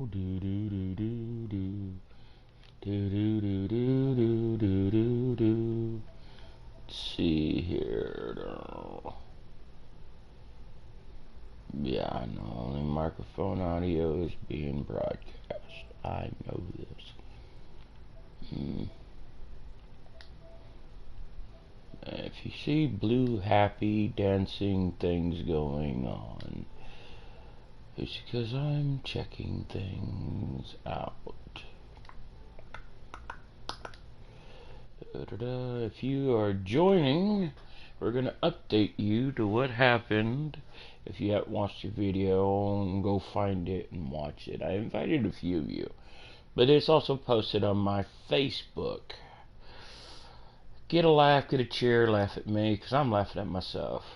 Do do do do do do do do do do do do do. Let's see here. Yeah, I know. Only microphone audio is being broadcast. I know this. If you see blue, happy, dancing things going on, it's because I'm checking things out. If you are joining, we're going to update you to what happened. If you haven't watched the video, go find it and watch it. I invited a few of you, but it's also posted on my Facebook. Get a laugh, get a cheer, laugh at me, because I'm laughing at myself.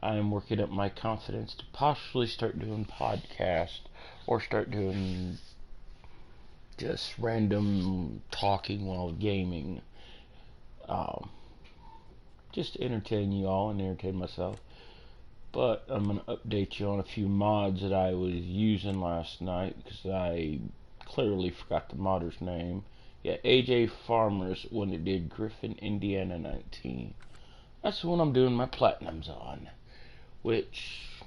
I am working up my confidence to possibly start doing podcasts or start doing just random talking while gaming. Um, just to entertain you all and entertain myself. But I'm going to update you on a few mods that I was using last night because I clearly forgot the modder's name. Yeah, AJ Farmers when it did Griffin, Indiana 19. That's the one I'm doing my platinums on, which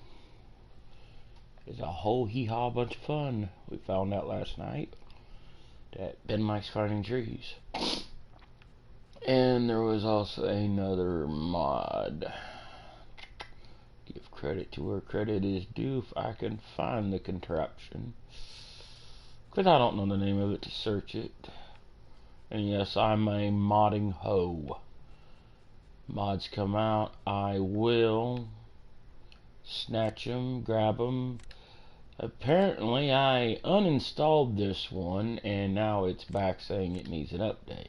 is a whole hee-haw bunch of fun. We found out last night that Ben likes finding trees. And there was also another mod. Give credit to where credit is due if I can find the contraption. Because I don't know the name of it to search it. And yes, I'm a modding hoe. Mods come out, I will snatch them, grab them. Apparently I uninstalled this one and now it's back saying it needs an update.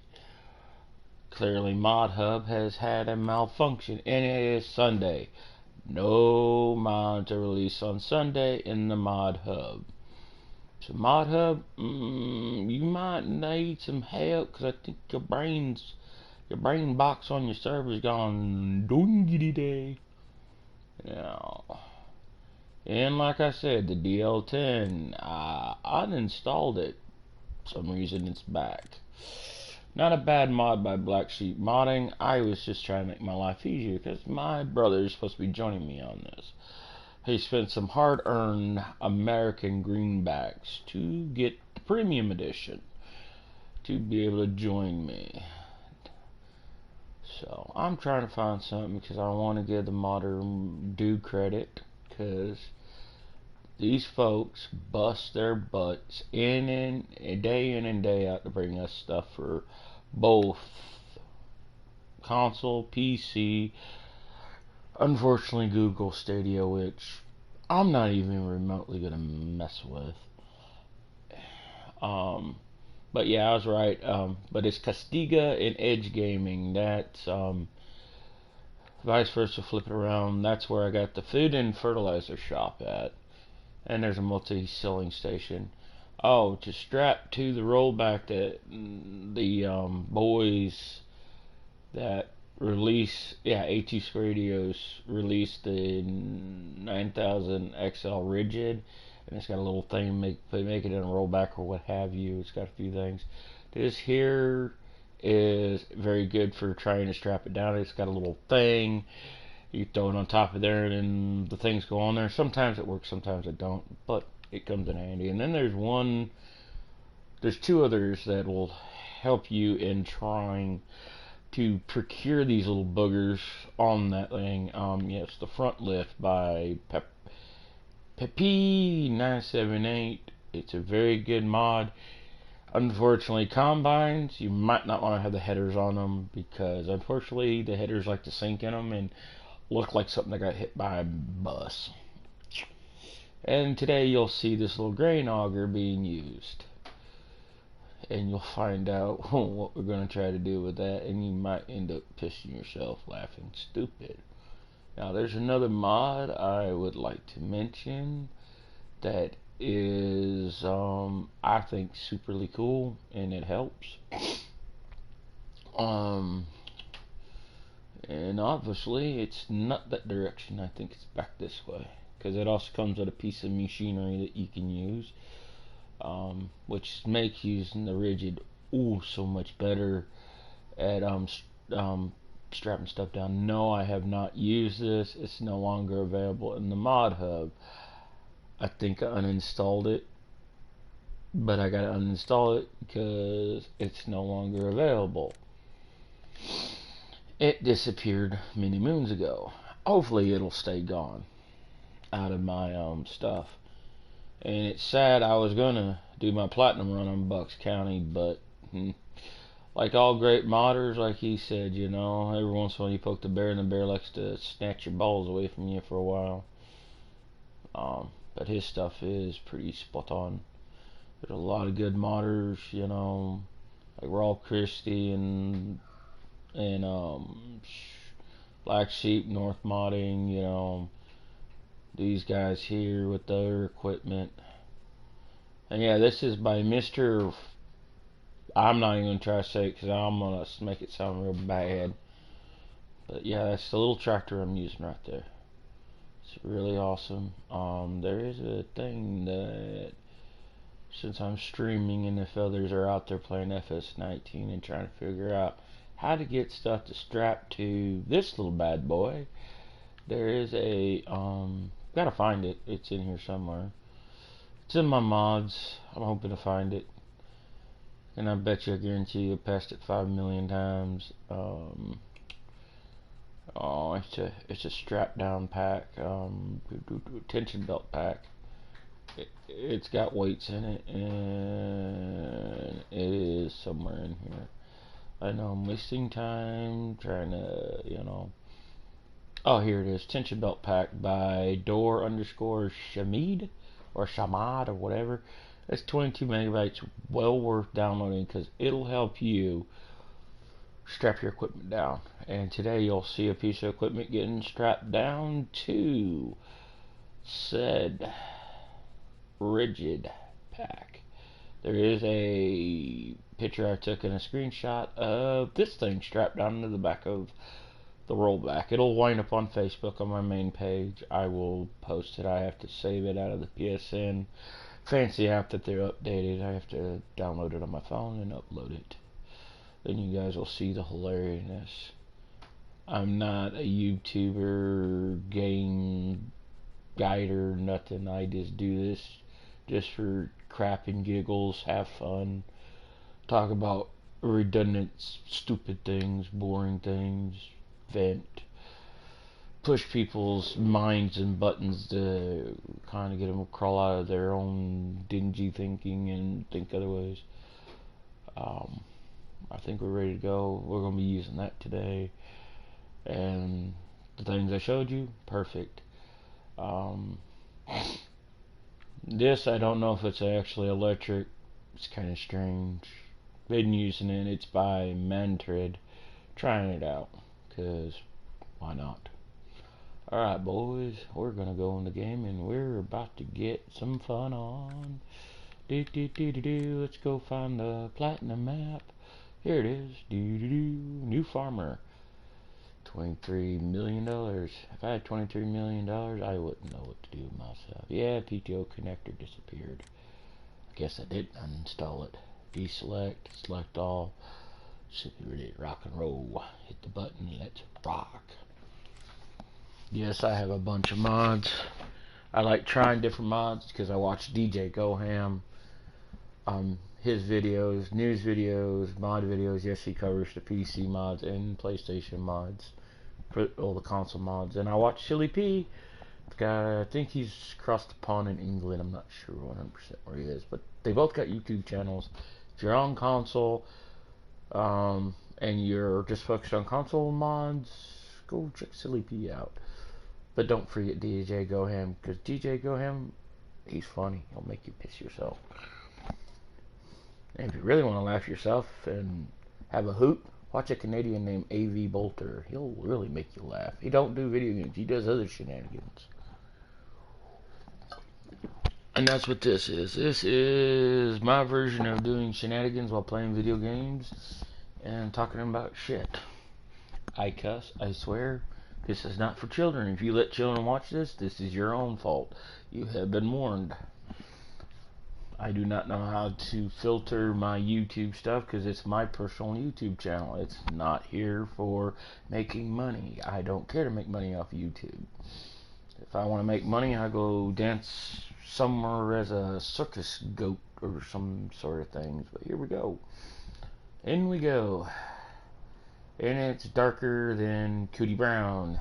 Clearly Mod Hub has had a malfunction and it is Sunday. No mods are released on Sunday in the Mod Hub. So Mod Hub, you might need some help because I think your brain box on your server's gone doingity day. Now, and like I said, the DL10, I uninstalled it. For some reason it's back. Not a bad mod by Black Sheep Modding. I was just trying to make my life easier because my brother is supposed to be joining me on this. He spent some hard-earned American greenbacks to get the premium edition to be able to join me. So I'm trying to find something because I want to give the modder due credit because these folks bust their butts in and day out to bring us stuff for both console, PC, unfortunately Google Stadia, which I'm not even remotely gonna mess with. But yeah, I was right. But it's Castiga and Edge Gaming. That's vice versa. Flip it around. That's where I got the food and fertilizer shop at. And there's a multi-selling station. Oh, to strap to the rollback that the boys that release, AT Radios released the 9000 XL Rigid, and it's got a little thing make it in a rollback or what have you. It's got a few things. This here is very good for trying to strap it down. It's got a little thing. You throw it on top of there, and then the things go on there. Sometimes it works, sometimes it don't, but it comes in handy. And then there's two others that will help you in trying to procure these little boogers on that thing. Yes, the front lift by Pepe978. It's a very good mod. Unfortunately, combines, you might not want to have the headers on them because unfortunately the headers like to sink in them and look like something that got hit by a bus. And today you'll see this little grain auger being used. And you'll find out what we're going to try to do with that, and you might end up pissing yourself laughing stupid. Now there's another mod I would like to mention that is I think superly cool and it helps. And obviously it's not that direction. I think it's back this way because it also comes with a piece of machinery that you can use. which makes using the rigid so much better at strapping stuff down. No, I have not used this. It's no longer available in the mod hub. I think I uninstalled it, but I gotta uninstall it because it's no longer available. It disappeared many moons ago. Hopefully it'll stay gone out of my stuff. And it's sad, I was gonna do my platinum run on Bucks County, but like all great modders, like he said, you know, every once in a while you poke the bear and the bear likes to snatch your balls away from you for a while. But his stuff is pretty spot on. There's a lot of good modders, you know, like Raw Christie and Black Sheep, North Modding, you know, these guys here with their equipment. And yeah, this is by Mr. I'm not even going to try to say it because I'm going to make it sound real bad. But yeah, that's the little tractor I'm using right there. It's really awesome. There is a thing that, since I'm streaming and if others are out there playing Fs19 and trying to figure out how to get stuff to strap to this little bad boy, there is a, gotta find it. It's in here somewhere. It's in my mods. I'm hoping to find it. And I bet you, I guarantee you, I've passed it 5 million times. It's a strap down pack, tension belt pack. It's got weights in it, and it is somewhere in here. I know I'm wasting time trying to, you know. Oh, here it is. Tension belt pack by Door_Shamid or Shamad or whatever. That's 22 megabytes. Well worth downloading because it'll help you strap your equipment down. And today you'll see a piece of equipment getting strapped down to said rigid pack. There is a picture I took and a screenshot of this thing strapped down to the back of the rollback. It'll wind up on Facebook on my main page. I will post it. I have to save it out of the PSN fancy app that they're updated. I have to download it on my phone and upload it. Then you guys will see the hilariousness. I'm not a YouTuber, game guider, nothing. I just do this just for crap and giggles, have fun, talk about redundant, stupid things, boring things, vent, push people's minds and buttons to kind of get them to crawl out of their own dingy thinking and think otherwise. I think we're ready to go. We're going to be using that today. And the things I showed you, perfect. This, I don't know if it's actually electric. It's kind of strange. Been using it. It's by Mantrid. Trying it out. Because, why not? Alright, boys. We're going to go in the game and we're about to get some fun on. Let's go find the platinum map. Here it is. New farmer. $23 million. If I had $23 million, I wouldn't know what to do with myself. Yeah, PTO connector disappeared. I guess I didn't uninstall it. Deselect, select all. Should be ready to rock and roll. Hit the button, let's rock. Yes, I have a bunch of mods. I like trying different mods because I watch DJ Go Ham. His videos, news videos, mod videos. Yes, he covers the PC mods and PlayStation mods, for all the console mods. And I watch Chili P. The guy, I think he's across the pond in England. I'm not sure 100% where he is, but they both got YouTube channels. If you're on console, and you're just focused on console mods, go check Chili P out. But don't forget DJ Go Ham, because DJ Go Ham, he's funny. He'll make you piss yourself. And if you really want to laugh yourself and have a hoot, watch a Canadian named A.V. Bolter. He'll really make you laugh. He don't do video games. He does other shenanigans. And that's what this is. This is my version of doing shenanigans while playing video games and talking about shit. I cuss, I swear. This is not for children. If you let children watch this, this is your own fault. You have been warned. I do not know how to filter my YouTube stuff because it's my personal YouTube channel. It's not here for making money. I don't care to make money off YouTube. If I want to make money, I go dance somewhere as a circus goat or some sort of things. But here we go. In we go. And it's darker than Cootie Brown.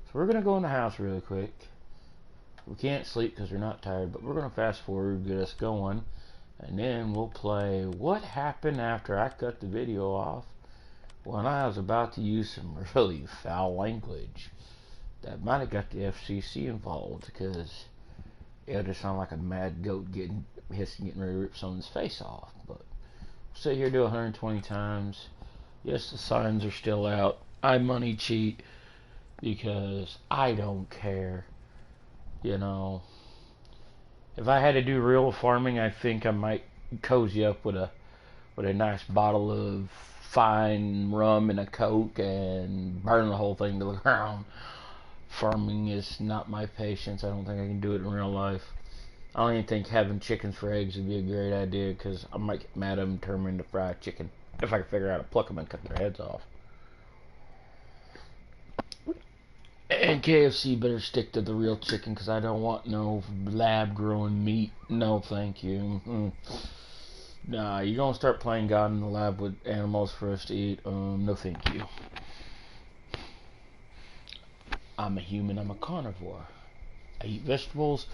So we're going to go in the house really quick. We can't sleep because we're not tired, but we're going to fast forward, get us going, and then we'll play what happened after I cut the video off when I was about to use some really foul language that might have got the FCC involved, because it just sounded like a mad goat getting ready to rip someone's face off. But we'll sit here, do 120 times. Yes, the signs are still out. I money cheat because I don't care. You know, if I had to do real farming, I think I might cozy up with a nice bottle of fine rum and a Coke and burn the whole thing to the ground. Farming is not my patience. I don't think I can do it in real life. I don't even think having chickens for eggs would be a great idea, because I might get mad at them, turn them into fried chicken if I can figure out how to pluck them and cut their heads off. And KFC better stick to the real chicken, because I don't want no lab-grown meat. No, thank you. Nah, you're going to start playing God in the lab with animals for us to eat. No, thank you. I'm a human. I'm a carnivore. I eat vegetables,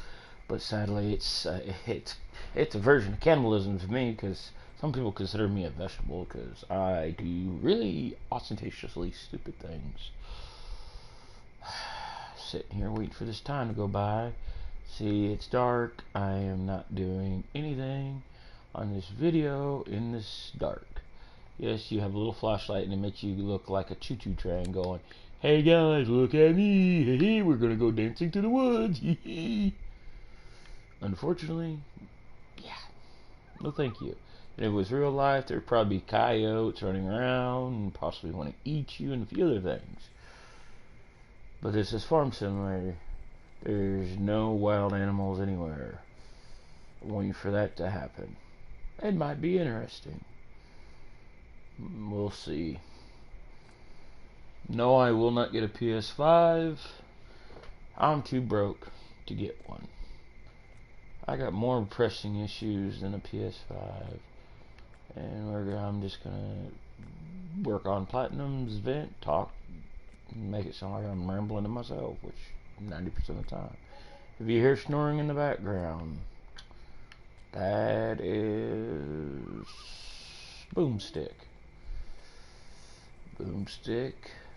but sadly, it's a version of cannibalism to me, because some people consider me a vegetable, because I do really ostentatiously stupid things. Sitting here waiting for this time to go by. See, it's dark. I am not doing anything on this video in this dark. Yes, you have a little flashlight and it makes you look like a choo-choo train going, "Hey guys, look at me. Hey, hey, we're gonna go dancing to the woods." Unfortunately, yeah. No thank you. And if it was real life, there'd probably be coyotes running around and possibly want to eat you and a few other things. But this is Farm Simulator. There's no wild animals anywhere. I'm waiting for that to happen. It might be interesting. We'll see. No, I will not get a PS5. I'm too broke to get one. I got more pressing issues than a PS5. And I'm just going to work on Platinum's vent, talk, make it sound like I'm rambling to myself, which 90% of the time. If you hear snoring in the background, that is Boomstick. Boomstick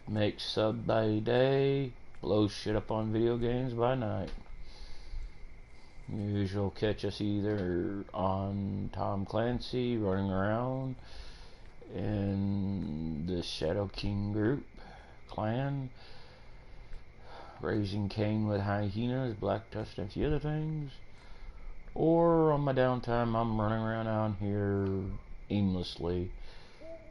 makes sub by day, blows shit up on video games by night. Usually catch us either on Tom Clancy running around in the Shadow King group, clan, raising Cain with hyenas, black dust, and a few other things. Or on my downtime, I'm running around out here aimlessly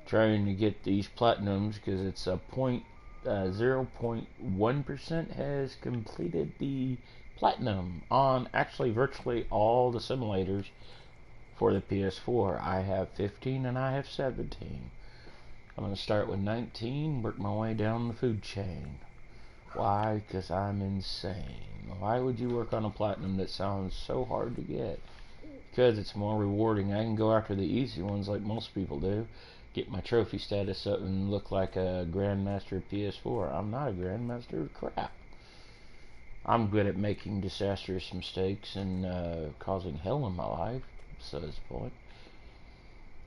trying to get these platinums, because it's a 0.1% has completed the platinum on actually virtually all the simulators for the PS4. I have 15 and I have 17. I'm going to start with 19, work my way down the food chain. Why? Because I'm insane. Why would you work on a platinum that sounds so hard to get? Because it's more rewarding. I can go after the easy ones like most people do, get my trophy status up and look like a Grandmaster of PS4. I'm not a Grandmaster of crap. I'm good at making disastrous mistakes and causing hell in my life, so that's the point.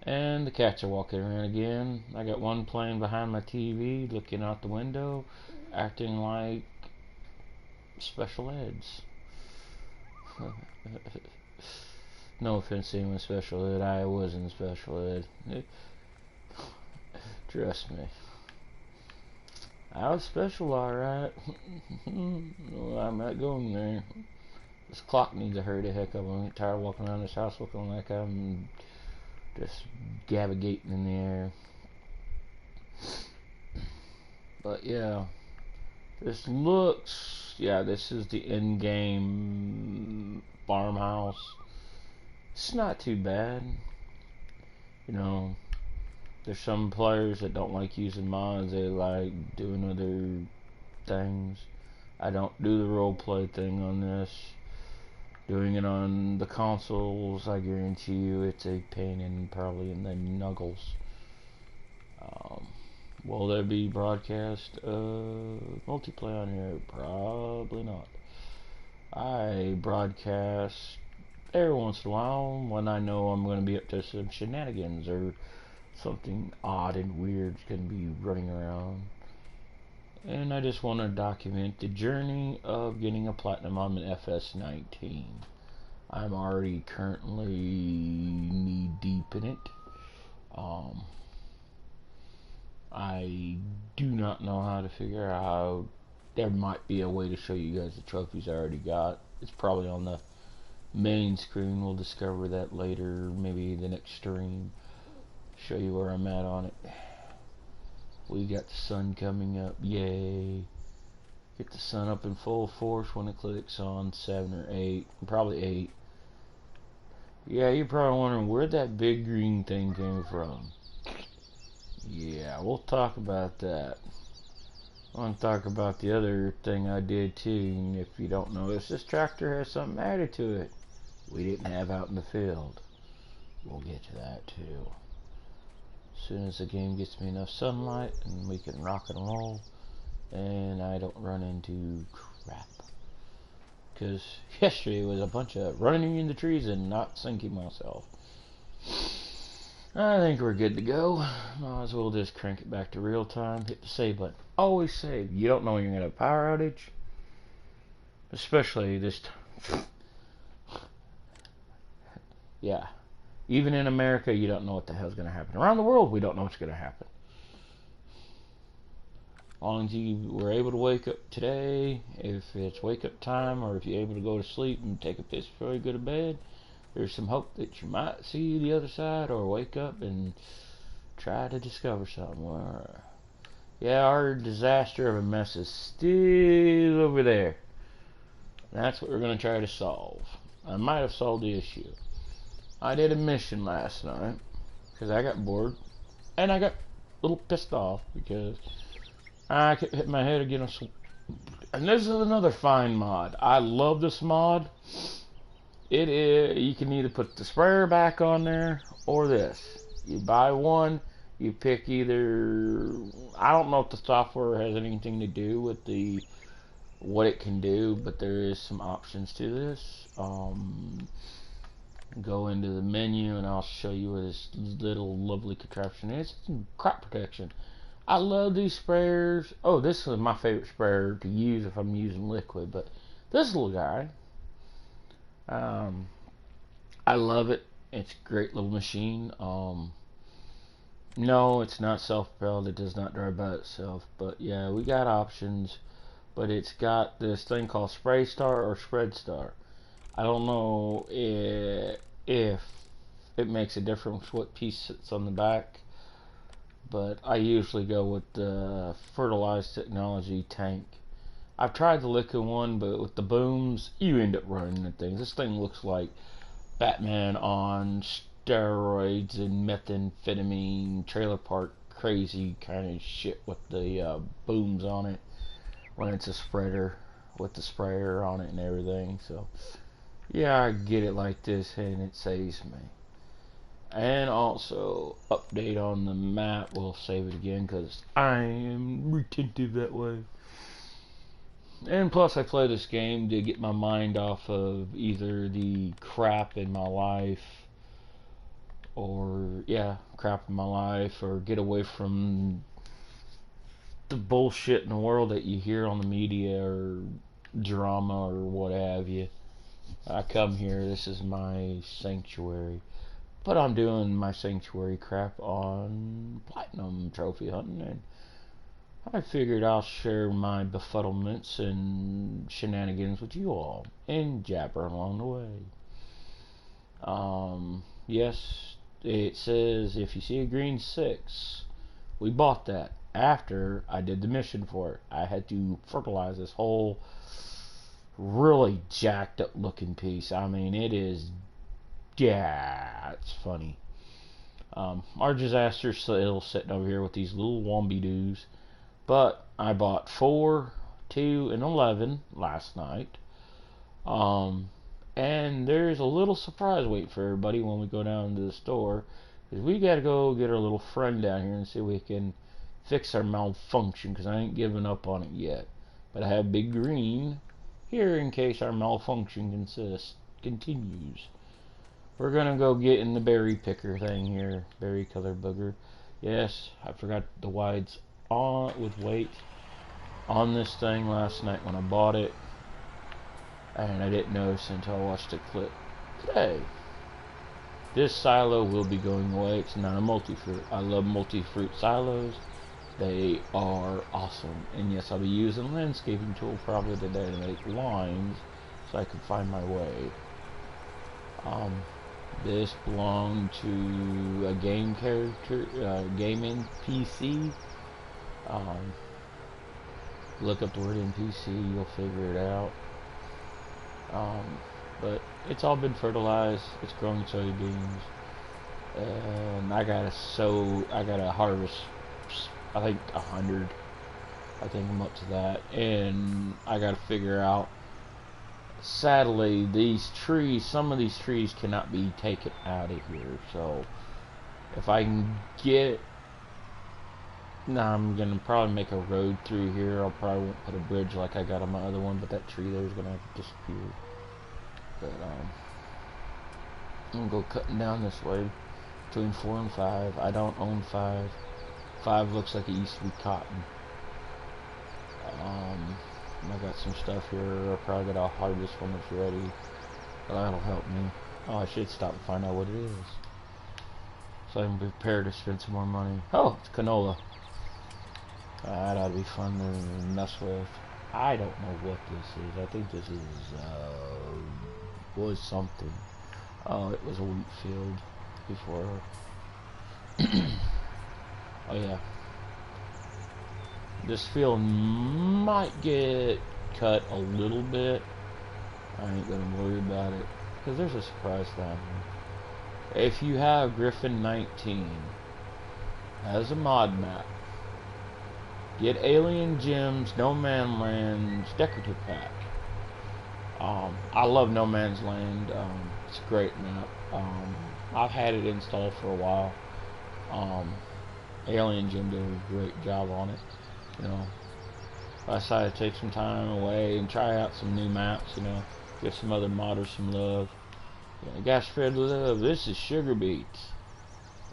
And the cats are walking around again. I got one playing behind my TV, looking out the window, acting like special eds. No offense to anyone in special ed. I was in special ed. Trust me. I was special, alright. Well, I'm not going there. This clock needs to hurry the heck up. I'm tired of walking around this house looking like I'm just gavigating in the air. But yeah, this looks, yeah, this is the in-game farmhouse. It's not too bad. You know, there's some players that don't like using mods. They like doing other things. I don't do the roleplay thing on this. Doing it on the consoles, I guarantee you it's a pain probably in the nuggles. Will there be broadcast multiplayer on here? Probably not. I broadcast every once in a while when I know I'm going to be up to some shenanigans or something odd and weird is going to be running around. And I just want to document the journey of getting a platinum on an Fs19. I'm already currently knee deep in it. I do not know how to figure out how. There might be a way to show you guys the trophies I already got. It's probably on the main screen. We'll discover that later, maybe the next stream. Show you where I'm at on it. We got the sun coming up. Yay. Get the sun up in full force when it clicks on 7 or 8. Probably 8. Yeah, you're probably wondering where that big green thing came from. Yeah, we'll talk about that. I want to talk about the other thing I did too. And if you don't notice, this tractor has something added to it we didn't have out in the field. We'll get to that too. As soon as the game gets me enough sunlight and we can rock and roll and I don't run into crap. Because yesterday was a bunch of running in the trees and not sinking myself. I think we're good to go. Might as well just crank it back to real time. Hit the save button. Always save. You don't know when you're going to have a power outage. Especially this time. Yeah. Even in America, you don't know what the hell's going to happen. Around the world, we don't know what's going to happen. As long as you were able to wake up today, if it's wake up time, or if you're able to go to sleep and take a piss before you go to bed, there's some hope that you might see the other side or wake up and try to discover something. Yeah, our disaster of a mess is still over there. That's what we're going to try to solve. I might have solved the issue. I did a mission last night because I got bored and I got a little pissed off because I kept hitting my head against. And this is another fine mod. I love this mod. It is, you can either put the sprayer back on there or this. You buy one, you pick either. I don't know if the software has anything to do with what it can do, but there is some options to this. Go into the menu and I'll show you what this little lovely contraption is. It's crop protection. I love these sprayers. Oh, this is my favorite sprayer to use if I'm using liquid, but this little guy. I love it. It's a great little machine. No, it's not self-propelled. It does not drive by itself. But yeah, we got options. But it's got this thing called Spray Star or Spread Star. I don't know if it makes a difference what piece sits on the back. But I usually go with the fertilized technology tank. I've tried the liquid one, but with the booms, you end up running the things. This thing looks like Batman on steroids and methamphetamine trailer park crazy kind of shit with the booms on it when it's a spreader with the sprayer on it and everything. So yeah, I get it like this and it saves me. And also update on the map. We'll save it again because I am retentive that way. And plus I play this game to get my mind off of either the crap in my life or crap in my life, or get away from the bullshit in the world that you hear on the media or drama or what have you. I come here, this is my sanctuary. But I'm doing my sanctuary crap on platinum trophy hunting, and I figured I'll share my befuddlements and shenanigans with you all and jabber along the way. Yes, it says if you see a green 6, we bought that after I did the mission for it. I had to fertilize this whole really jacked up looking piece. I mean, it is Yeah, it's funny. Our disaster still sitting over here with these little Womby-doos. But I bought 4, 2, and 11 last night. And there's a little surprise waiting for everybody when we go down to the store. Because we got to go get our little friend down here and see if we can fix our malfunction. Because I ain't giving up on it yet. But I have Big Green here in case our malfunction continues. We're going to go get in the berry picker thing here. Berry color booger. Yes, I forgot the wides on with weight on this thing last night when I bought it. And I didn't notice until I watched the clip today. This silo will be going away. It's not a multi-fruit. I love multi-fruit silos. They are awesome. And yes, I'll be using a landscaping tool probably today to make lines so I can find my way. This belonged to a game character, gaming PC. Look up the word NPC, you'll figure it out. But it's all been fertilized. It's growing soybeans, and I gotta harvest. I think 100. I think I'm up to that, and I gotta figure out. Sadly, these trees, some of these trees cannot be taken out of here. So, if I can get, I'm gonna probably make a road through here. I'll probably won't put a bridge like I got on my other one, but that tree there is gonna have to disappear. But I'm gonna go cutting down this way between 4 and 5. I don't own 5. 5 looks like it used to be cotton. I got some stuff here. I'll probably gotta harvest when it's ready. That'll help me. Oh, I should stop and find out what it is, so I can prepare to spend some more money. Oh, it's canola. That ought to be fun to mess with. I don't know what this is. I think this is was something. Oh, it was a wheat field before. Oh yeah. This field might get cut a little bit. I ain't gonna worry about it because there's a surprise down here. If you have Fs19 as a mod map, get Alien Gems, No Man's Land's decorative pack. I love No Man's Land. It's a great map. I've had it installed for a while. Alien Gem did a great job on it. You know, I decided to take some time away and try out some new maps. You know, give some other modders some love. Yeah, gosh, spread love. This is sugar beets.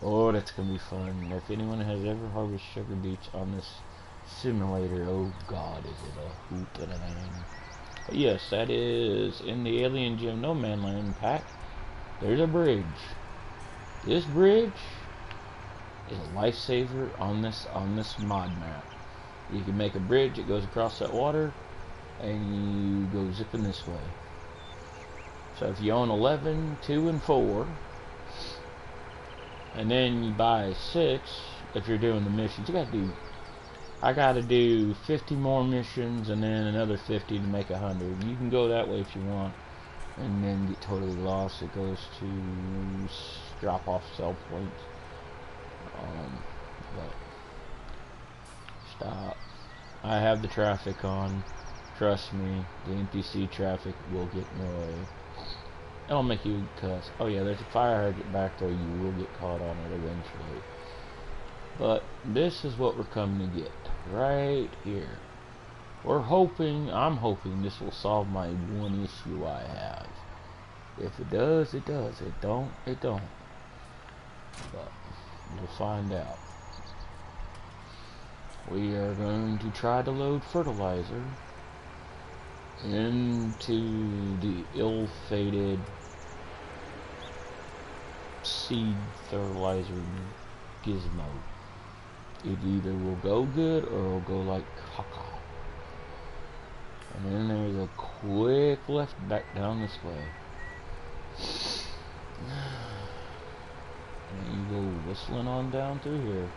Oh, that's gonna be fun. If anyone has ever harvested sugar beets on this simulator, oh God, is it a hoop and a hang. But yes, that is in the Alien Gem No Man Land pack. There's a bridge. This bridge is a lifesaver on this mod map. You can make a bridge that goes across that water, and you go zipping this way. So if you own 11, 2, and 4, and then you buy 6, if you're doing the missions, I gotta do 50 more missions and then another 50 to make 100. You can go that way if you want, and then get totally lost. It goes to drop off sell points. But stop. I have the traffic on. Trust me, the NPC traffic will get in the way. It'll make you cuss. Oh yeah, there's a fire hydrant back there. You will get caught on it eventually. But this is what we're coming to get right here. I'm hoping this will solve my one issue I have. If it does, it does. It don't, it don't. But we'll find out. We are going to try to load fertilizer into the ill-fated seed fertilizer gizmo. It either will go good or it'll go like caca. And then there's a quick left back down this way. And you go whistling on down through here.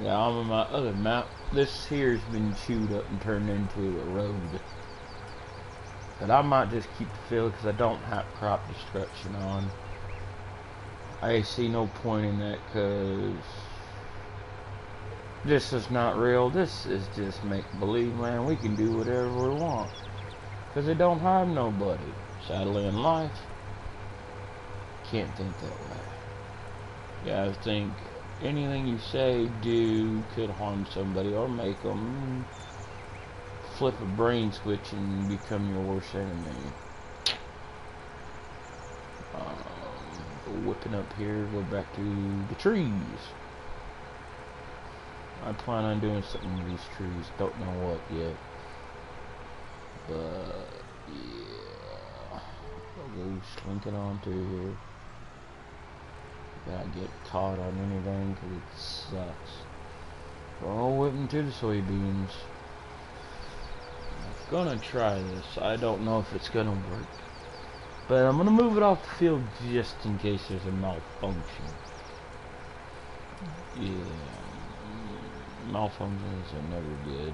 Yeah, on my other map, this here's been chewed up and turned into a road. But I might just keep the field because I don't have crop destruction on. I see no point in that because this is not real. This is just make-believe, man. We can do whatever we want because they don't have nobody. Sadly in life, can't think that way. Yeah, I think anything you say, do, could harm somebody or make them flip a brain switch and become your worst enemy. Go whipping up here, go back to the trees. I plan on doing something with these trees, don't know what yet. But, yeah. I'll go slinking on through here. Gotta get caught on anything because it sucks. Go whipping to the soybeans. I'm gonna try this. I don't know if it's gonna work. But I'm gonna move it off the field just in case there's a malfunction. Yeah. Malfunctions are never good.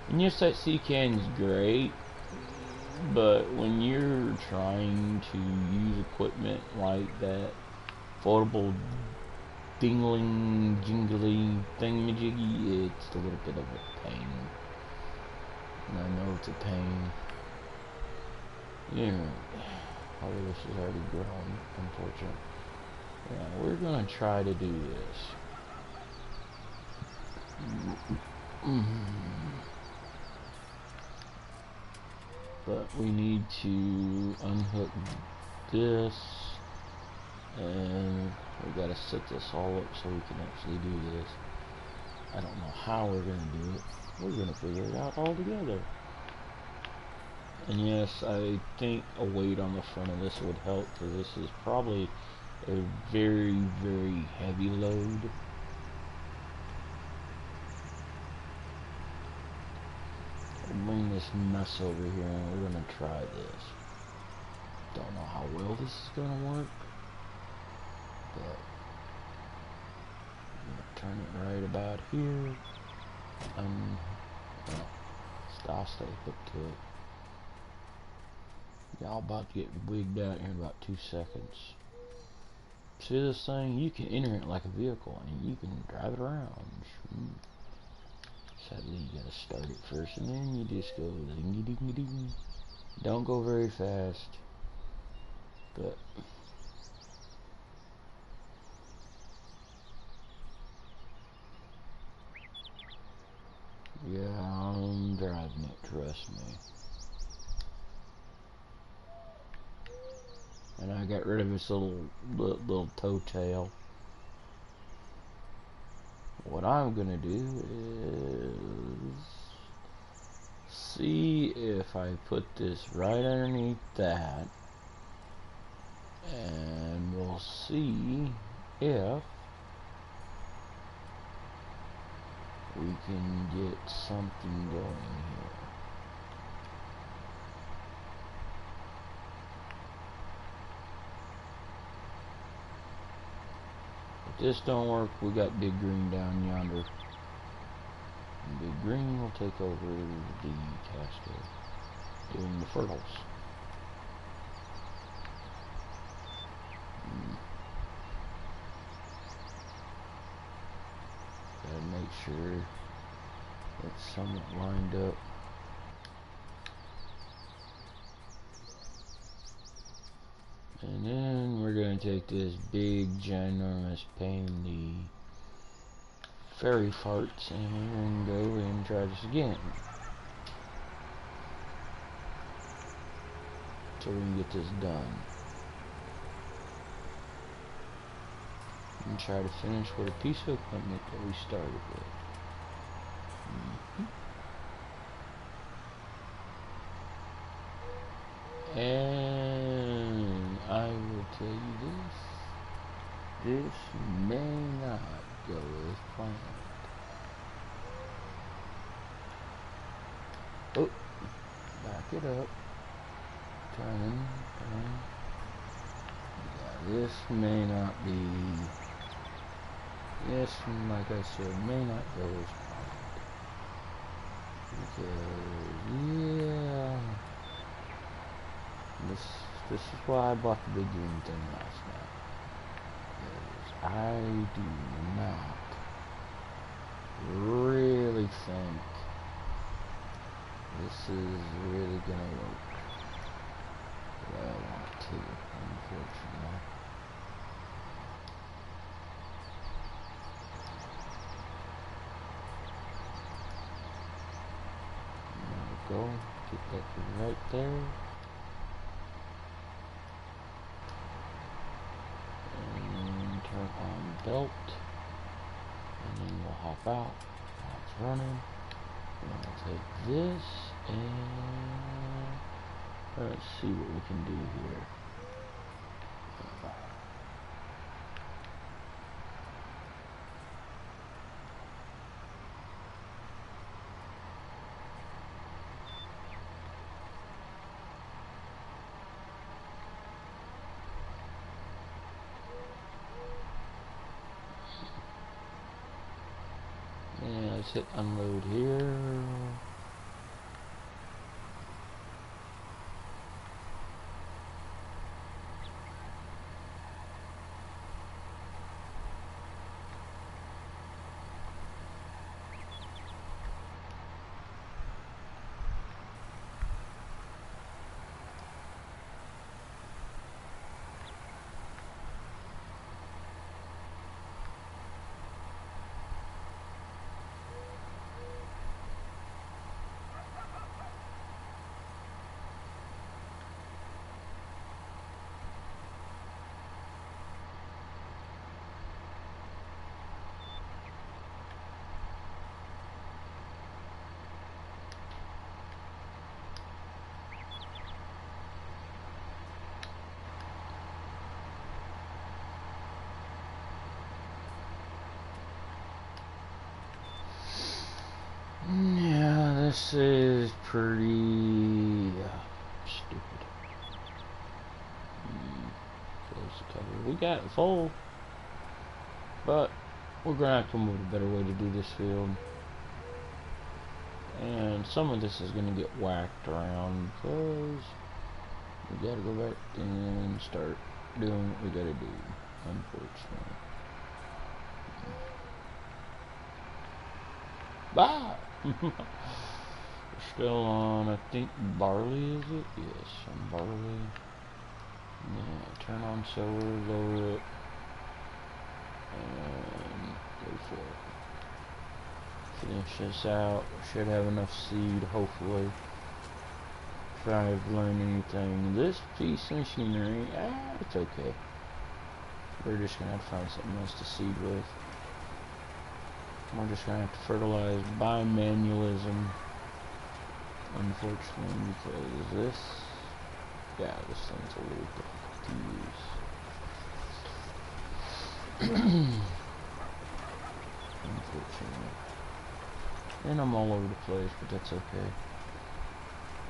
And yes, that sea can is great. But when you're trying to use equipment like that foldable dingling jingly thingamajiggy, it's a little bit of a pain. And I know it's a pain. Yeah. All of this is already grown, unfortunately. Yeah, we're gonna try to do this. But we need to unhook this, and we gotta set this all up so we can actually do this. I don't know how we're gonna do it. We're gonna figure it out all together. And yes, I think a weight on the front of this would help, because this is probably a very, very heavy load. Bring this mess over here and we're gonna try this. Don't know how well this is gonna work, but I'm gonna turn it right about here and I'll stay hooked to it. Y'all about to get wigged out here in about 2 seconds. See this thing? You can enter it like a vehicle and you can drive it around. Sadly, you gotta start it first, and then you just go dingy dingy ding. Don't go very fast, but yeah, I'm driving it. Trust me. And I got rid of this little toe tail. What I'm gonna do is see if I put this right underneath that, and we'll see if we can get something going here. If this don't work, we got Big Green down yonder. And Big Green will take over the caster, doing the fertiles. Gotta make sure it's somewhat lined up. And then we're gonna take this big ginormous pain in the fairy farts and we're gonna go and try this again. So we can get this done. And try to finish with a piece of equipment that we started with. And I will tell you this may not go as planned. Oh, back it up. Turn. This may not be, this, like I said, may not go as planned. Because, yeah, this is why I bought the big green thing last night. Because I do not really think this is really gonna work the way I want it to, unfortunately. There we go. Get that right there. And turn on belt. And then we'll hop out. Now it's running. And I'll take this and let's see what we can do here. And let's hit unload here. Yeah, this is pretty stupid. Close the cover. We got it full, but we're gonna have to come up with a better way to do this field. And some of this is gonna get whacked around because we gotta go back and start doing what we gotta do, unfortunately. Bye! We're still on, I think, barley, is it? Yes, on barley. Yeah, turn on solar, lower it, and go for it. Finish this out. We should have enough seed, hopefully. If I've learned anything. This piece of machinery, it's okay. We're just gonna have to find something else to seed with. We're just gonna have to fertilize by manualism, unfortunately, because this, yeah, this thing's a little difficult to use. Unfortunately. And I'm all over the place, but that's okay.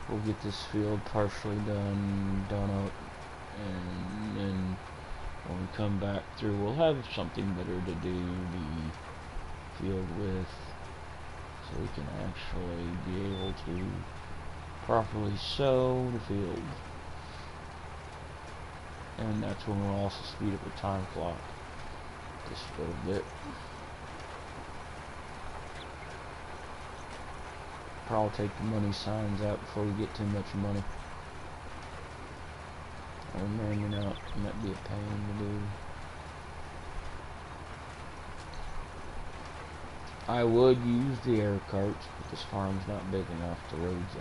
We'll get this field partially done up, and then when we come back through, we'll have something better to do the field with, so we can actually be able to properly sow the field. And that's when we'll also speed up the time clock just a little bit. Probably take the money signs out before we get too much money. Or manning out might be a pain to do. I would use the air carts, but this farm's not big enough. The roads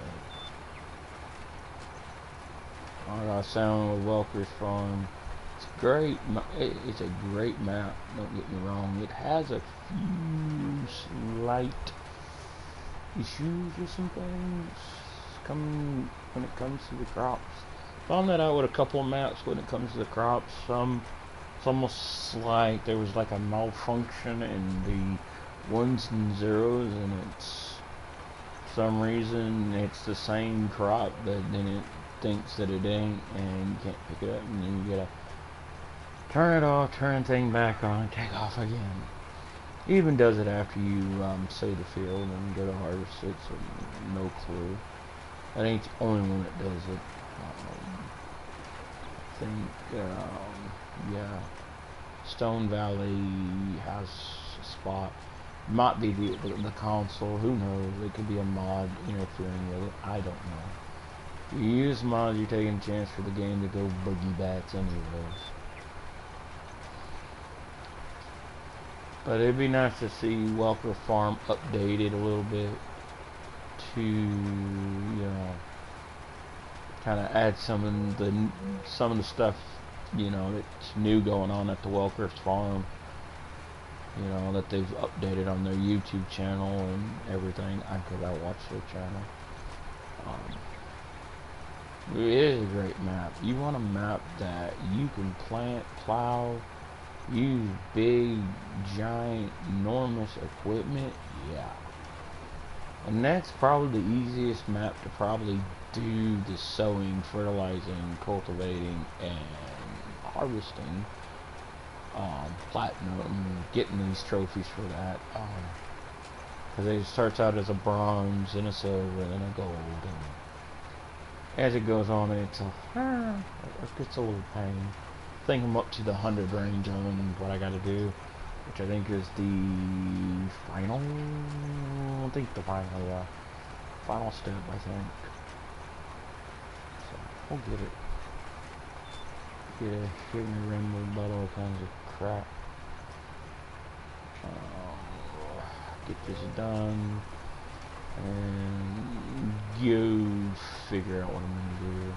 out. I got sound with Welker's farm. It's great. It's a great map. Don't get me wrong. It has a few slight issues with some things when it comes to the crops. Found that out with a couple of maps when it comes to the crops. It's almost like there was like a malfunction in the ones and zeros, and it's for some reason it's the same crop, but then it thinks that it ain't, and you can't pick it up, and then you gotta turn it off, turn the thing back on, take off again. Even does it after you sow the field and go to harvest it, so no clue. That ain't the only one that does it. I think, yeah, Stone Valley has a spot. Might be the console, who knows? It could be a mod interfering with it, I don't know. If you use mods, you're taking a chance for the game to go boogie bats anyways. But it'd be nice to see Welker Farm updated a little bit to, kind of add some of the stuff, that's new going on at the Welker Farm. That they've updated on their YouTube channel and everything. Because I watch their channel. It is a great map. You want a map that you can plant, plow, use big, giant, enormous equipment, yeah. And that's probably the easiest map to probably do the sowing, fertilizing, cultivating, and harvesting. Platinum, getting these trophies for that. Because it starts out as a bronze, and a silver, and a gold, and as it goes on, it gets a little pain. I think I'm up to the 100 range on what I gotta do, which I think is the final, final step, I think. So, we'll get it. Get a hidden rainbow about all kinds of crap. Get this done, and go figure out what I'm gonna do.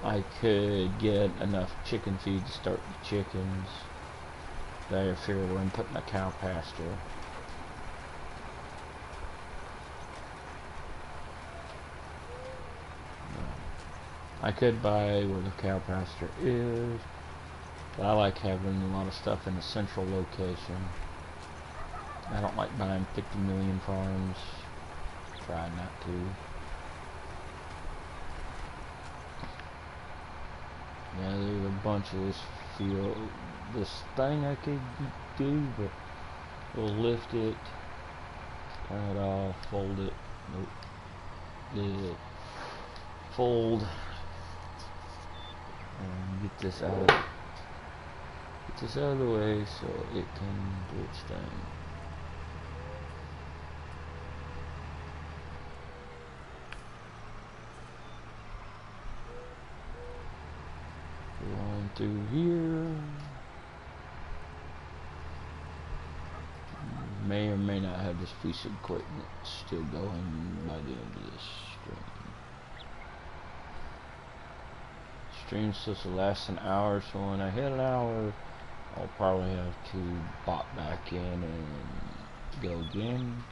I could get enough chicken feed to start the chickens. I figure we're putting a cow pasture. I could buy where the cow pasture is, but I like having a lot of stuff in a central location. I don't like buying 50 million farms. Try not to. Yeah, there's a bunch of this field, this thing I could do, but we'll lift it, turn it off, fold it, fold, and get this out of the way so it can do its thing. Going through here. May or may not have this piece of equipment still going by the end of this stream. Stream's supposed to last an hour, so when I hit an hour, I'll probably have to bot back in and go again.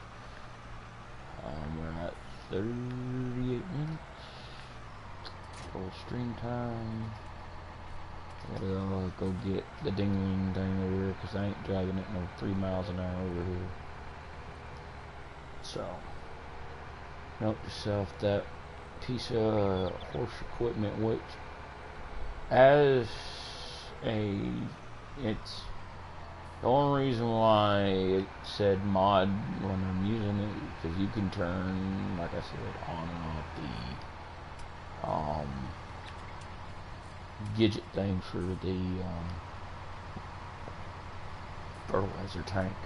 We're at 38 minutes. Full stream time. Gotta go get the dingling thing over here because I ain't driving it no 3 miles an hour over here. So, note to self, that piece of horse equipment, which it's the only reason why it said mod when I'm using it, because you can turn, like I said, on and off the gadget thing for the fertilizer tank.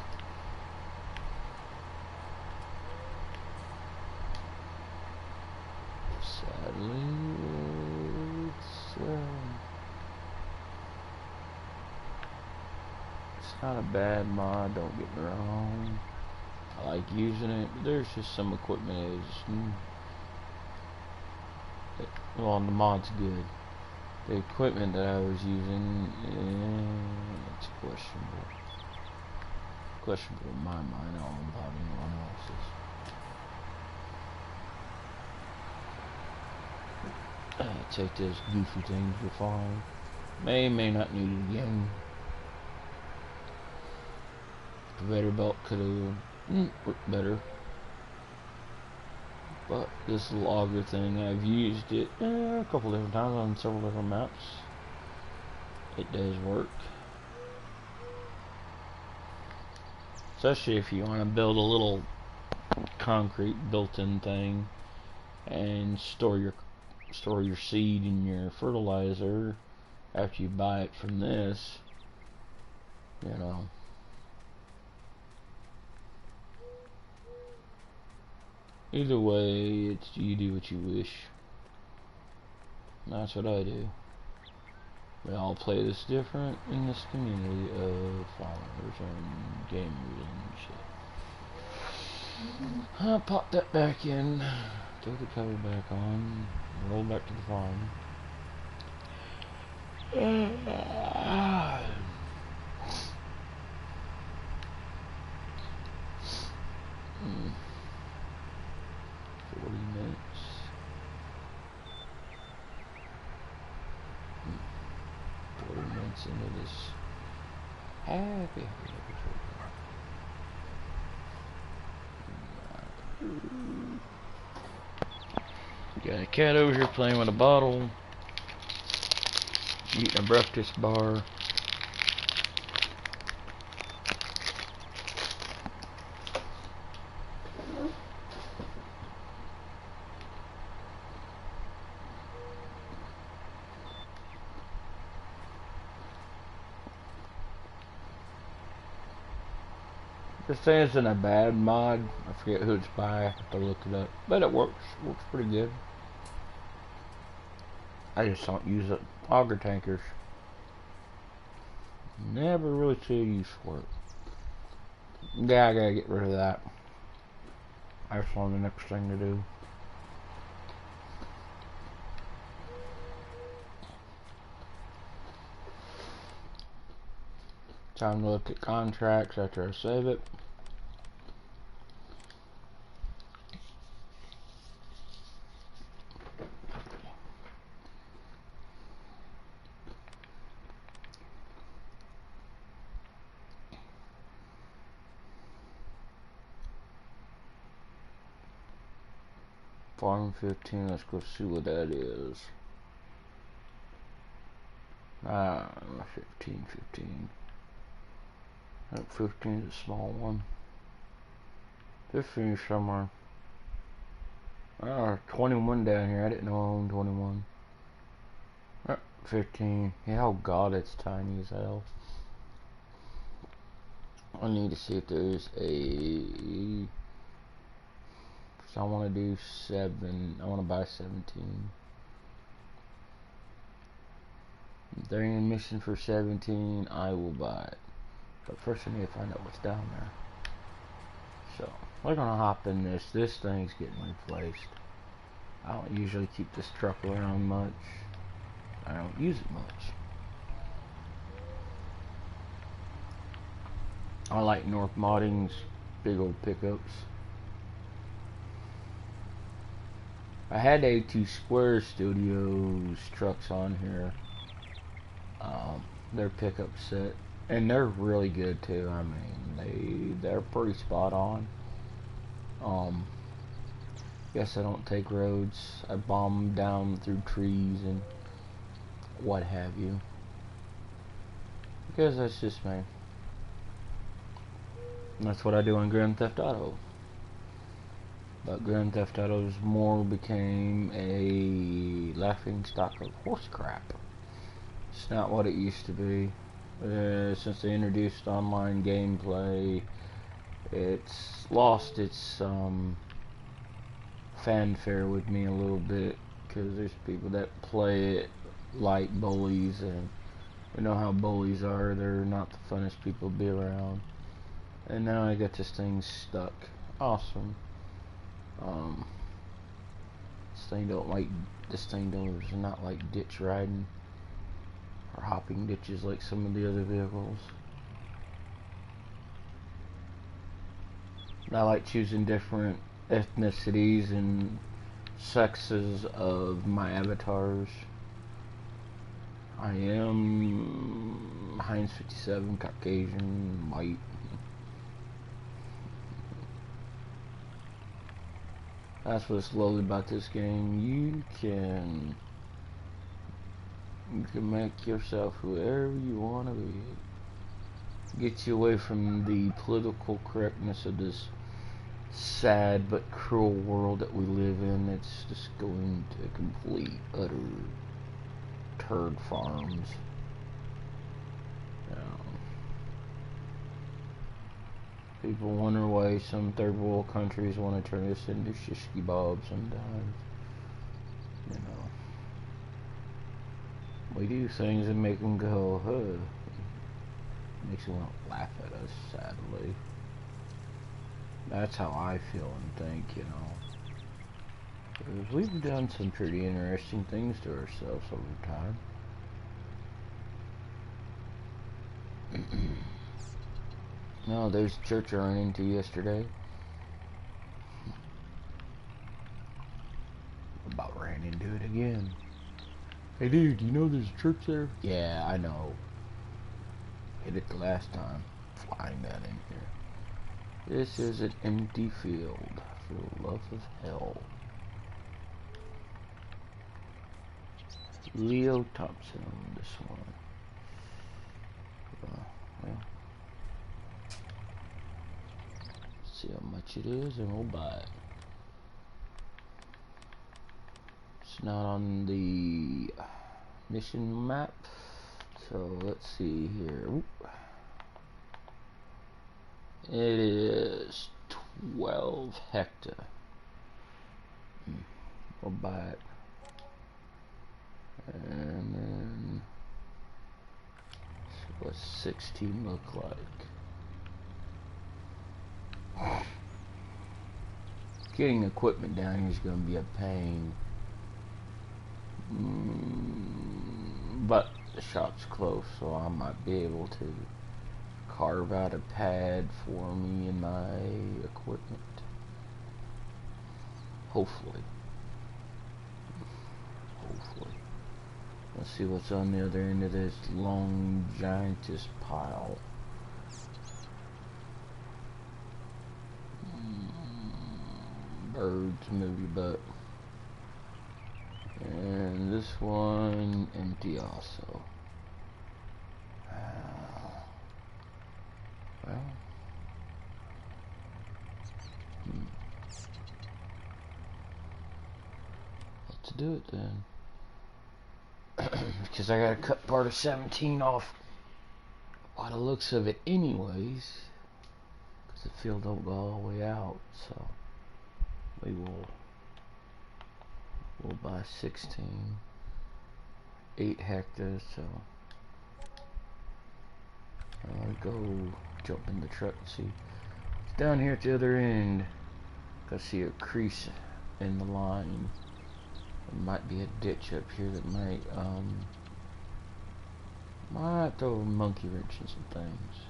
Sadly, it's not a bad mod, don't get me wrong. I like using it, but there's just some equipment well, the mod's good. The equipment that I was using, it's questionable. Questionable in my mind, I don't know about anyone else's. Take this goofy thing to the farm. May not need it again. Conveyor belt could have worked better. But this logger thing, I've used it a couple different times on several different maps. It does work. Especially if you want to build a little concrete built-in thing and store your seed and your fertilizer after you buy it from this, you know. Either way, it's you do what you wish. That's what I do. We all play this different in this community of farmers and gamers and shit. I'll pop that back in, throw the cover back on, roll back to the farm. Hmm. 40 minutes. 40 minutes into this happy. Got a cat over here playing with a bottle, eating a breakfast bar. This thing isn't a bad mod. I forget who it's by. I have to look it up. But it works. Works pretty good. I just don't use it. Auger tankers. Never really see a use for it. Yeah, I gotta get rid of that. That's one of the next thing to do. Time to look at contracts after I save it. Farm 15, let's go see what that is. 15. That 15 is a small one. 15 is somewhere. 21 down here. I didn't know I owned 21. 15. Yeah, oh god, it's tiny as hell. I need to see if there's a... So I want to do 7. I want to buy 17. If there ain't a mission for 17, I will buy it. But first I need to find out what's down there. So, we're going to hop in this. This thing's getting replaced. I don't usually keep this truck around much. I don't use it much. I like North Modding's big old pickups. I had A2 Square Studios trucks on here. Their pickup set, and they're really good too. I mean, they're pretty spot on. Guess I don't take roads. I bomb down through trees and what have you. Because that's just me. And that's what I do on Grand Theft Auto. But Grand Theft Auto's more became a laughing stock of horse crap. It's not what it used to be. Since they introduced online gameplay, it's lost its fanfare with me a little bit, because there's people that play it like bullies, and we know how bullies are. They're not the funnest people to be around. And now I got this thing stuck. Awesome. This thing does not like ditch riding or hopping ditches like some of the other vehicles. I like choosing different ethnicities and sexes of my avatars. I am Heinz 57, Caucasian, white. That's what's lovely about this game. You can make yourself whoever you want to be. Get you away from the political correctness of this sad but cruel world that we live in. It's just going to complete, utter turd farms. People wonder why some third world countries want to turn this into shish kebab sometimes. You know, we do things that make them go, huh. Makes them want to laugh at us, sadly. That's how I feel and think, you know. Because we've done some pretty interesting things to ourselves over time. No, there's a church I ran into yesterday. About ran into it again. Hey dude, you know there's a church there? Yeah, I know. Hit it the last time. Flying that in here. This is an empty field for the love of hell. Leo Thompson on this one. Well, see how much it is and we'll buy it. It's not on the mission map, so let's see here. Oop. It is 12 hectare. We'll buy it. And then what's 16 look like? Getting equipment down here is going to be a pain. But the shop's close, so I might be able to carve out a pad for me and my equipment. Hopefully. Let's see what's on the other end of this long giantous pile. Birds, move your butt. And this one empty also. Well, let's do it then. Because I gotta cut part of 17 off by the looks of it anyways. Because the field don't go all the way out, so we'll buy 16, 8 hectares, so I'll go jump in the truck and see. It's down here at the other end. I see a crease in the line. There might be a ditch up here that might throw a monkey wrench in some things.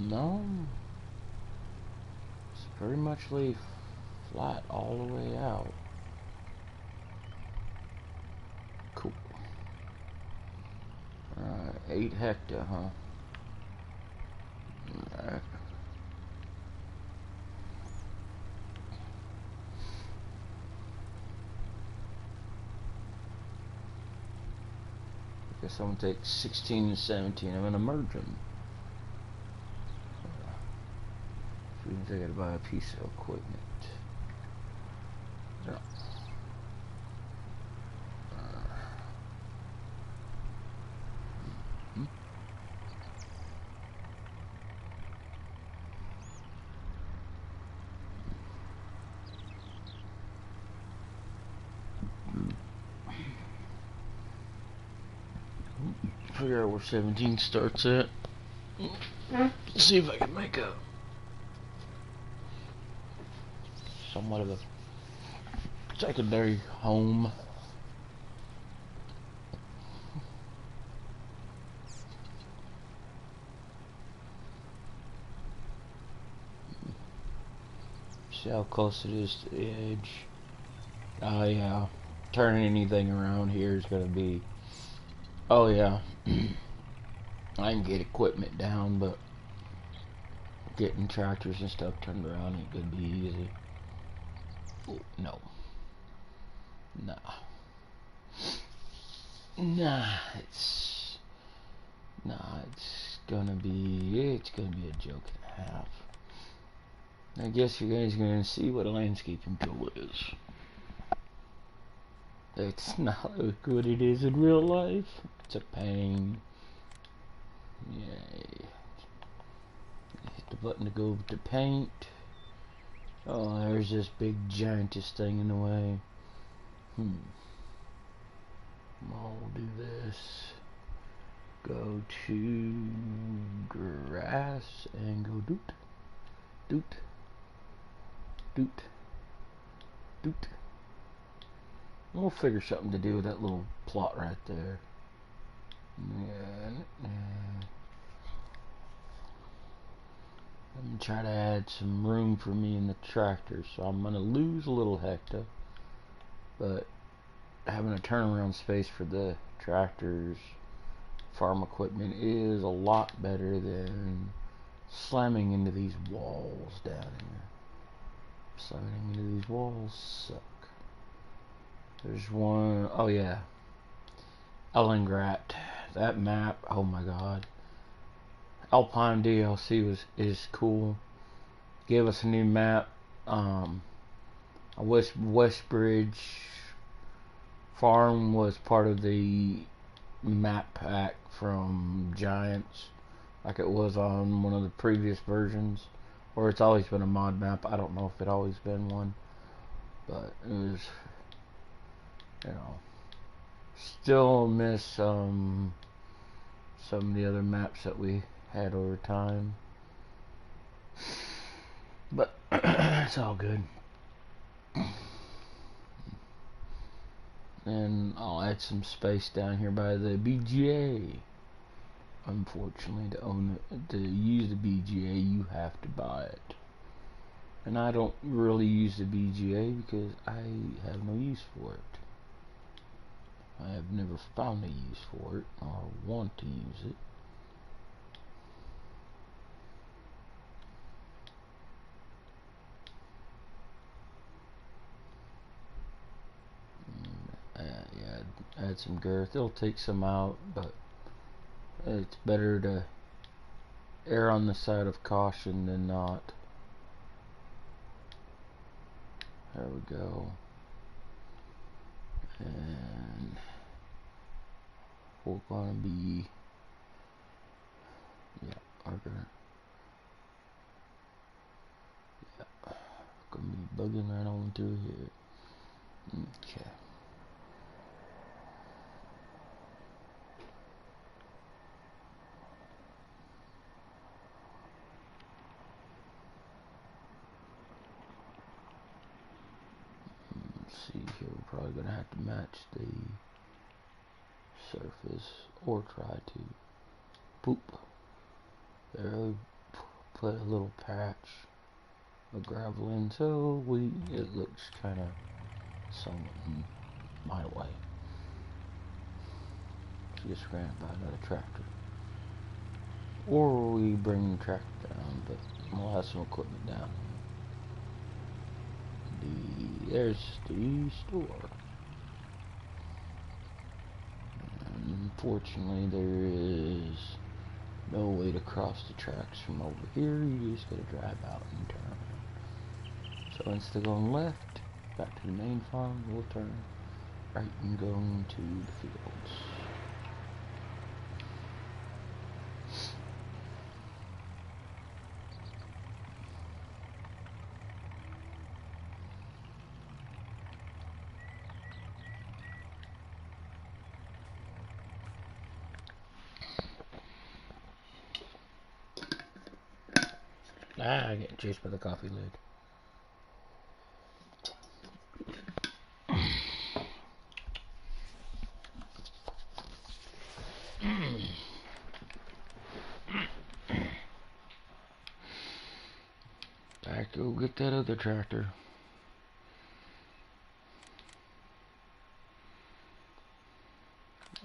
No, it's pretty much laid flat all the way out. Cool. Alright, 8 hectare, huh? Alright. Guess I'm gonna take 16 and 17. I'm gonna merge them. Which means I gotta buy a piece of equipment. No. Figure out where 17 starts at. See if I can make a somewhat of a secondary home. See how close it is to the edge. Oh yeah, turning anything around here is gonna be. Oh yeah. I can get equipment down, but getting tractors and stuff turned around ain't gonna be easy. Ooh, no. Nah. It's gonna be a joke and a half. I guess you guys are gonna see what a landscaping tool is. It's not like what it is in real life. It's a pain. Yay. Hit the button to go to paint. Oh, there's this big giantest thing in the way. I'll do this. Go to grass and go doot, doot, doot, doot. We'll figure something to do with that little plot right there. And I'm gonna try to add some room for me in the tractor, so I'm gonna lose a little hectare, but having a turnaround space for the tractors, farm equipment is a lot better than slamming into these walls down here. Slamming into these walls suck. There's one, oh yeah, Ellengrat. That map, oh my god. Alpine DLC is cool. Gave us a new map. Westbridge Farm was part of the map pack from Giants, like it was on one of the previous versions, or it's always been a mod map. I don't know if it always been one, but it was, you know, still miss some of the other maps that we had over time, but it's all good. And I'll add some space down here by the BGA. Unfortunately, to use the BGA, you have to buy it. And I don't really use the BGA because I have no use for it. I have never found a use for it or want to use it. Yeah, add some girth. It'll take some out, but it's better to err on the side of caution than not. There we go. And we're gonna be, yeah, we're gonna be bugging right on through here. Okay. Let's see here, we're probably gonna have to match the surface or try to poop. There, we put a little patch of gravel in, so it looks kind of somewhat my way. So just ran by another tractor, or we bring the tractor down, but we'll have some equipment down. There's the store. Unfortunately, there is no way to cross the tracks from over here. You just gotta drive out and turn around. So instead of going left, back to the main farm, we'll turn right and go into the fields. I get chased by the coffee lid. Back to go get that other tractor.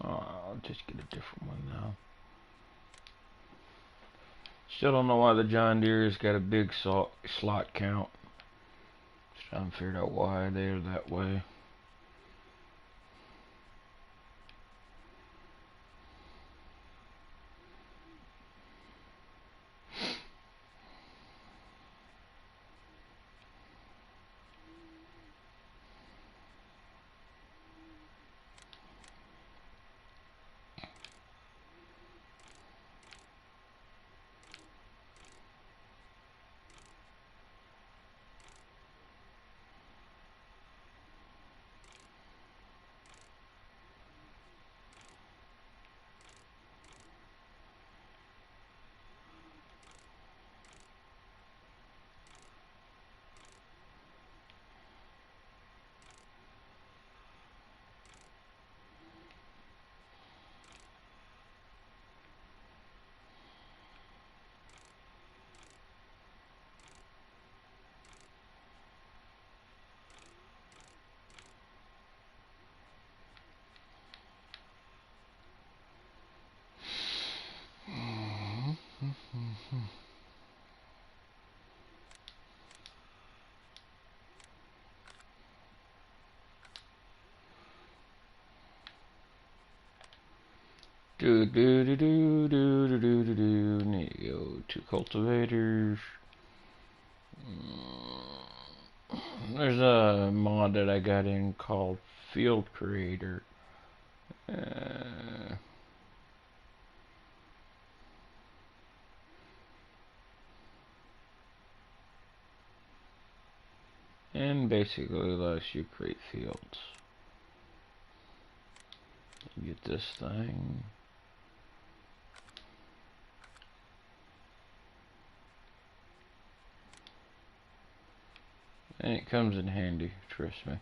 I'll just get a different one now. Still don't know why the John Deere's got a big slot count. I haven't figured out why they're that way. Do do do do do do do do do. Need to go to cultivators. There's a mod that I got in called Field Creator. And basically lets you create fields. You get this thing. And it comes in handy, trust me.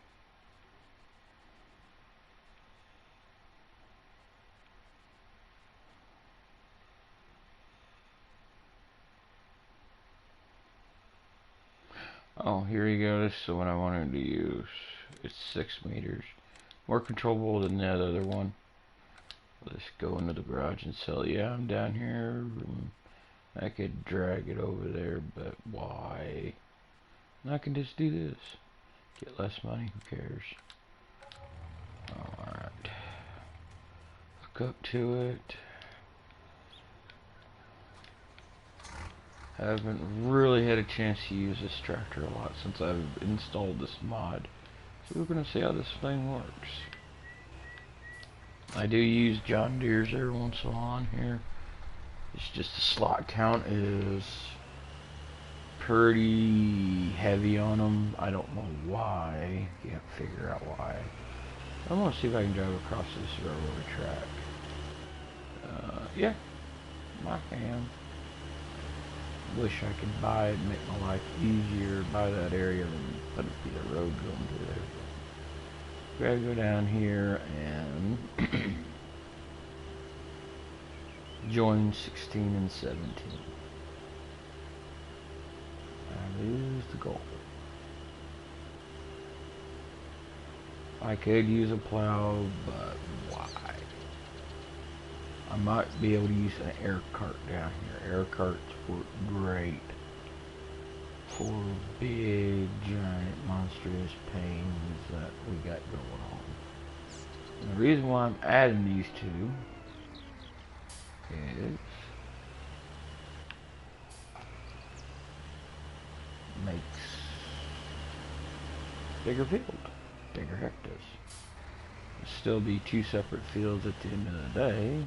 Oh, here you go. This is the one I wanted to use. It's 6 meters. More controllable than that other one. Let's go into the garage and sell. Yeah, I'm down here. I could drag it over there, but why? I can just do this. Get less money, who cares? Alright. Hook up to it. Haven't really had a chance to use this tractor a lot since I've installed this mod. So we're going to see how this thing works. I do use John Deere's every once in a while on here. It's just the slot count is pretty heavy on them. I don't know why. Can't figure out why. I want to see if I can drive across this railroad track. Yeah, I can. Wish I could buy it and make my life easier, buy that area and let it be a road going through there. We gotta go down here and join 16 and 17. That is the goal. I could use a plow, but why? I might be able to use an air cart down here. Air carts work great for big, giant, monstrous pains that we got going on. And the reason why I'm adding these two is makes bigger field, bigger hectares. It'll still be two separate fields at the end of the day,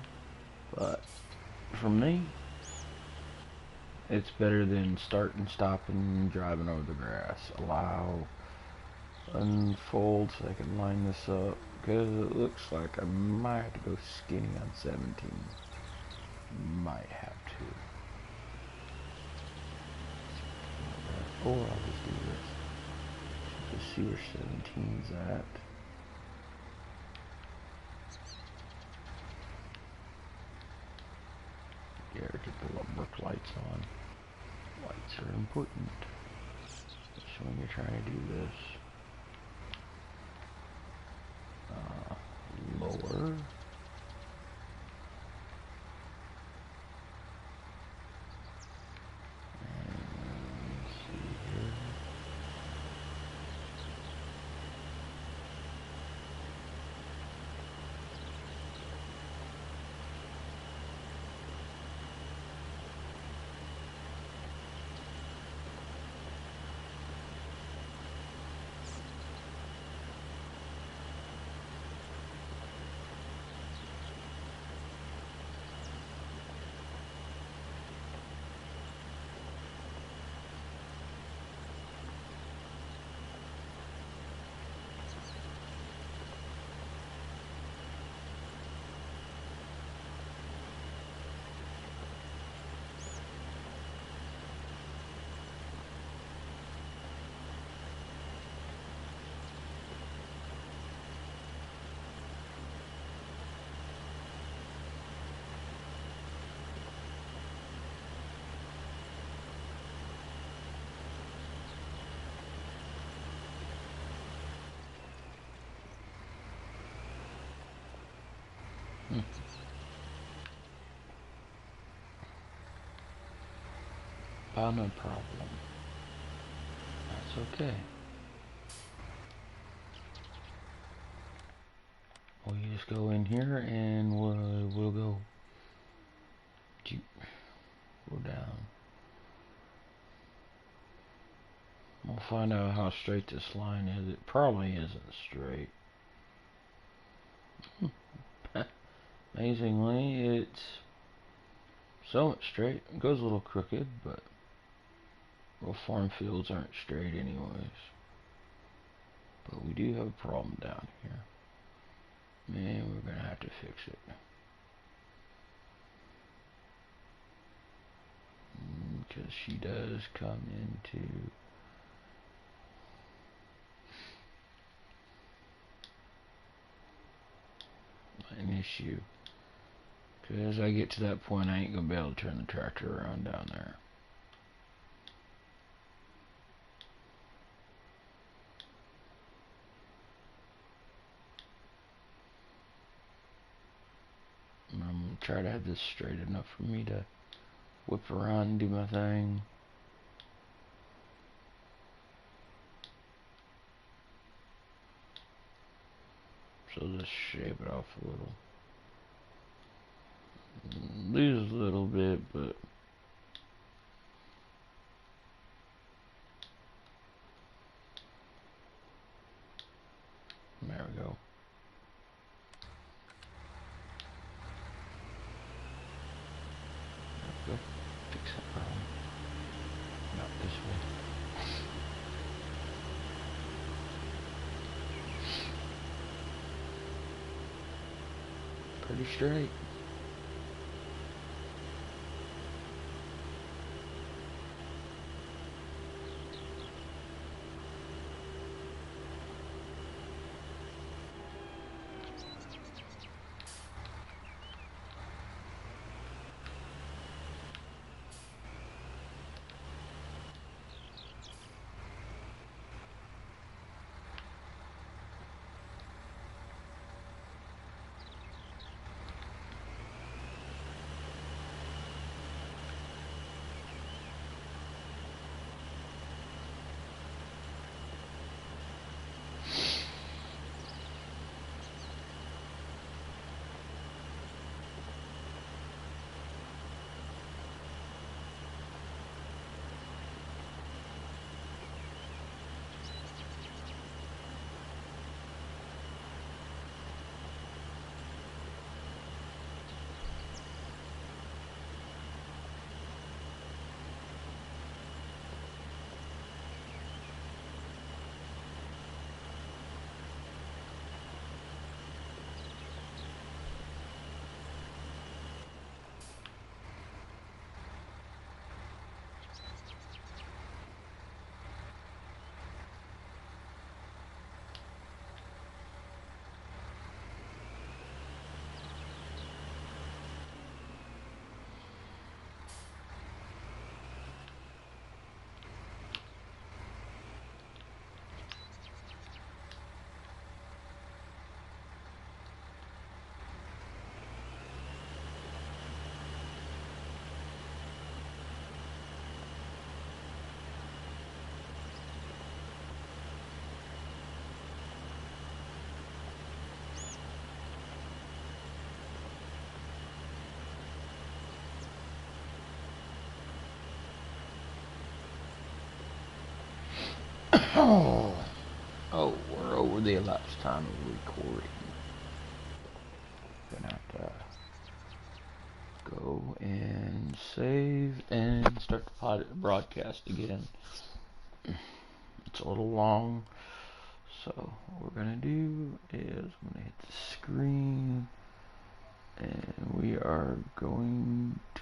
but for me, it's better than starting, stopping, driving over the grass. Allow, unfold so I can line this up, because it looks like I might have to go skinny on 17. Might have to. Or I'll just do this. Just see where 17's at. Yeah, to put the work lights on. Lights are important. So when you're trying to do this, lower. No problem. That's okay. Well, you just go in here and we'll go down. We'll find out how straight this line is. It probably isn't straight. Amazingly, it's somewhat straight. It goes a little crooked, but real farm fields aren't straight anyways. But we do have a problem down here. Man, we're gonna have to fix it. Because she does come into an issue. Because as I get to that point, I ain't gonna be able to turn the tractor around down there. And I'm gonna try to have this straight enough for me to whip around and do my thing. So just shape it off a little. Lose a little bit, but there we go. There we go. Fix that problem. Not this way. Pretty straight. Oh, we're over the elapsed time of recording. Gonna have to go and save and start the broadcast again. It's a little long, so what we're gonna do is I'm gonna hit the screen, and we are going